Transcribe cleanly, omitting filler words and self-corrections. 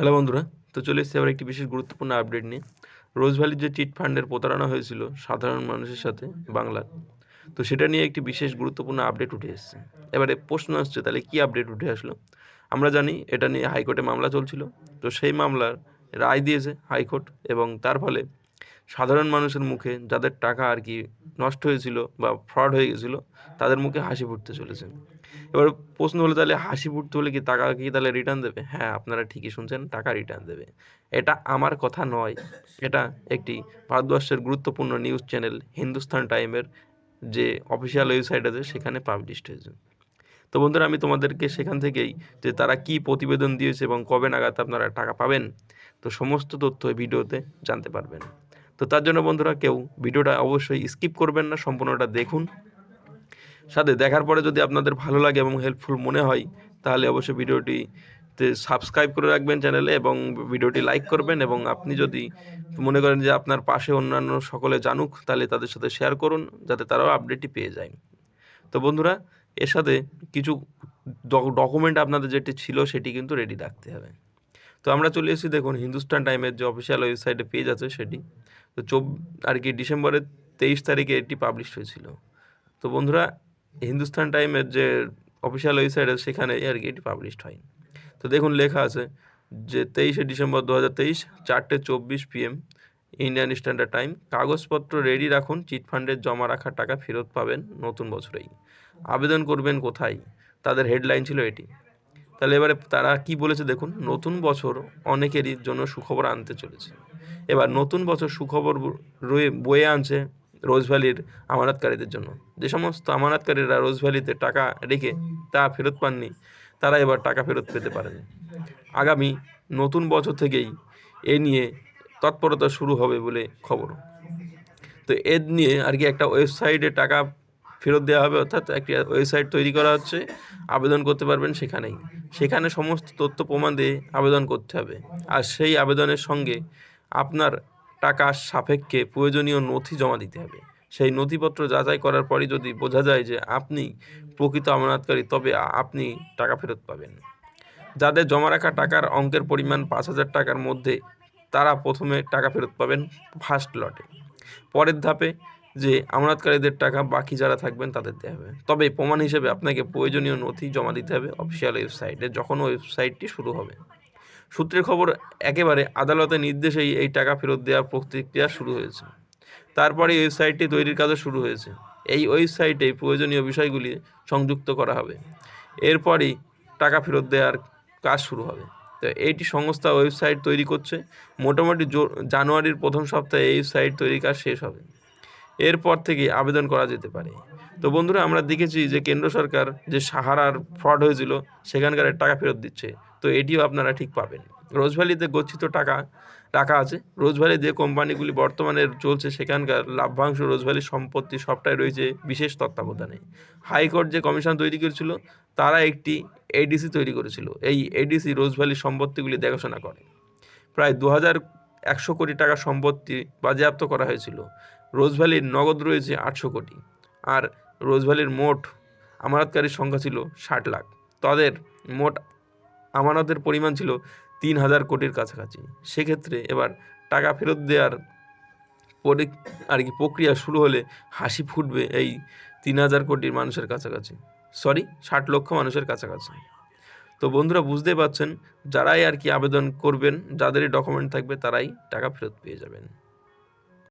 Hello বন্ধুরা, তো চলে এসেছি আবার একটি বিশেষ গুরুত্বপূর্ণ আপডেট নিয়ে। রোজ ভ্যালির যে চিট ফান্ডের প্রতারণা হয়েছিল সাধারণ মানুষের সাথে বাংলার, তো সেটা নিয়ে একটি বিশেষ গুরুত্বপূর্ণ আপডেট উঠে এসেছে। এবারে প্রশ্ন আসছে, তাহলে কী আপডেট উঠে আসলো? আমরা জানি এটা নিয়ে হাইকোর্টে মামলা চলছিল। তো সেই মামলার রায় দিয়েছে হাইকোর্ট, এবং তার ফলে সাধারণ মানুষের মুখে যাদের টাকা আর কি নষ্ট হয়েছিল বা ফ্রড হয়ে গেছিলো, তাদের মুখে হাসি ফুটতে চলেছে। এবার প্রশ্ন হলো, তাহলে হাসি ফুটতে হলে কি টাকা কি তাহলে রিটার্ন দেবে? হ্যাঁ, আপনারা ঠিকই শুনছেন, টাকা রিটার্ন দেবে। এটা আমার কথা নয়, এটা একটি ভারতবর্ষের গুরুত্বপূর্ণ নিউজ চ্যানেল হিন্দুস্তান টাইমের যে অফিসিয়াল ওয়েবসাইট আছে সেখানে পাবলিশড হয়েছে। তো বন্ধুরা, আমি তোমাদেরকে সেখান থেকেই যে তারা কি প্রতিবেদন দিয়েছে এবং কবে নাগাদ আপনারা টাকা পাবেন, তো সমস্ত তথ্য এই ভিডিওতে জানতে পারবেন। তো তার জন্য বন্ধুরা, কেউ ভিডিওটা অবশ্যই স্কিপ করবেন না, সম্পূর্ণটা দেখুন। সাথে দেখার পরে যদি আপনাদের ভালো লাগে এবং হেল্পফুল মনে হয়, তাহলে অবশ্যই ভিডিওটিতে সাবস্ক্রাইব করে রাখবেন চ্যানেলে, এবং ভিডিওটি লাইক করবেন। এবং আপনি যদি মনে করেন যে আপনার পাশে অন্যান্য সকলে জানুক, তাহলে তাদের সাথে শেয়ার করুন, যাতে তারাও আপডেটটি পেয়ে যায়। তো বন্ধুরা, এর সাথে কিছু ডকুমেন্ট আপনাদের যেটি ছিল সেটি কিন্তু রেডি রাখতে হবে। তো আমরা চলে এসেছি, দেখুন হিন্দুস্তান টাইমের যে অফিসিয়াল ওয়েবসাইটে পেজ আছে সেটি। তো আর কি ডিসেম্বরের 23 তারিখে এটি পাবলিশ হয়েছিল। তো বন্ধুরা, হিন্দুস্তান টাইমের যে অফিসিয়াল ওয়েবসাইট আছে সেখানে আর কি এটি পাবলিশড হয়। তো দেখুন লেখা আছে যে 23শে December 2023, 4:24 PM Indian standard time, কাগজপত্র রেডি রাখুন, চিটফান্ডের জমা রাখা টাকা ফেরত পাবেন নতুন বছরেই। আবেদন করবেন কোথায়? তাদের হেডলাইন ছিল এটি। তাহলে এবারে তারা কি বলেছে দেখুন, নতুন বছর অনেকেরই জন্য সুখবর আনতে চলেছে। এবার নতুন বছর সুখবর বয়ে আনছে রোজ ভ্যালির আমানতকারীদের জন্য। যে সমস্ত আমানতকারীরা রোজ ভ্যালিতে টাকা রেখে তা ফেরত পাননি, তারা এবার টাকা ফেরত পেতে পারেন। আগামী নতুন বছর থেকেই এ নিয়ে তৎপরতা শুরু হবে বলে খবর। তো এর নিয়ে আর কি একটা ওয়েবসাইটে টাকা ফেরত দেওয়া হবে, অর্থাৎ একটি ওয়েবসাইট তৈরি করা হচ্ছে, আবেদন করতে পারবেন সেখানে সমস্ত তথ্য প্রমাণ দিয়ে আবেদন করতে হবে। আর সেই আবেদনের সঙ্গে আপনার টাকার সাপেক্ষে প্রয়োজনীয় নথি জমা দিতে হবে। সেই নথিপত্র যাচাই করার পরই যদি বোঝা যায় যে আপনি প্রকৃত আমানতকারী, তবে আপনি টাকা ফেরত পাবেন। যাদের জমা রাখা টাকার অঙ্কের পরিমাণ 5,000 টাকার মধ্যে, তারা প্রথমে টাকা ফেরত পাবেন ফার্স্ট লটে। পরের ধাপে যে আমানতকারীদের টাকা বাকি যারা থাকবেন তাদের দেওয়া হবে। তবে প্রমাণ হিসেবে আপনাকে প্রয়োজনীয় নথি জমা দিতে হবে অফিসিয়াল ওয়েবসাইটে, যখন ওয়েবসাইটটি শুরু হবে। সূত্রের খবর, একেবারে আদালতের নির্দেশেই এই টাকা ফেরত দেওয়ার প্রক্রিয়া শুরু হয়েছে। তারপরে ওয়েবসাইটটি তৈরির কাজও শুরু হয়েছে। এই ওয়েবসাইটে প্রয়োজনীয় বিষয়গুলি সংযুক্ত করা হবে। এরপরই টাকা ফেরত দেওয়ার কাজ শুরু হবে। তো এইটি সংস্থা ওয়েবসাইট তৈরি করছে। মোটামুটি জানুয়ারির প্রথম সপ্তাহে এই সাইট তৈরির কাজ শেষ হবে। এরপর থেকে আবেদন করা যেতে পারে। তো বন্ধুরা, আমরা দেখেছি যে কেন্দ্র সরকার যে সাহারার ফ্রড হয়েছিল সেখানকার টাকা ফেরত দিচ্ছে। তো এটিও আপনারা ঠিক পাবেন। রোজ ভ্যালিতে গচ্ছিত টাকা রাখা আছে। রোজ ভ্যালি যে কোম্পানিগুলি বর্তমানে চলছে সেখানকার লাভ্যাংশ রোজ ভ্যালির সম্পত্তি সবটাই রয়েছে বিশেষ তত্ত্বাবধানে। হাইকোর্ট যে কমিশন তৈরি করেছিল, তারা একটি এডিসি তৈরি করেছিল। এই এডিসি রোজ ভ্যালির সম্পত্তিগুলি দেখাশোনা করে। প্রায় 2,100 কোটি টাকার সম্পত্তি বাজেয়াপ্ত করা হয়েছিল। রোজ ভ্যালির নগদ রয়েছে 800 কোটি, আর রোজ ভ্যালির মোট আমানতকারীর সংখ্যা ছিল 60 লাখ। তাদের মোট আমানতের পরিমাণ ছিল 3,000 কোটির কাছাকাছি। সেক্ষেত্রে এবার টাকা ফেরত দেওয়ার আর কি প্রক্রিয়া শুরু হলে হাসি ফুটবে এই 3,000 কোটির মানুষের কাছাকাছি, 60 লক্ষ মানুষের কাছাকাছি। তো বন্ধুরা, বুঝতেই পারছেন, যারাই আর কি আবেদন করবেন, যাদেরই ডকুমেন্ট থাকবে, তারাই টাকা ফেরত পেয়ে যাবেন।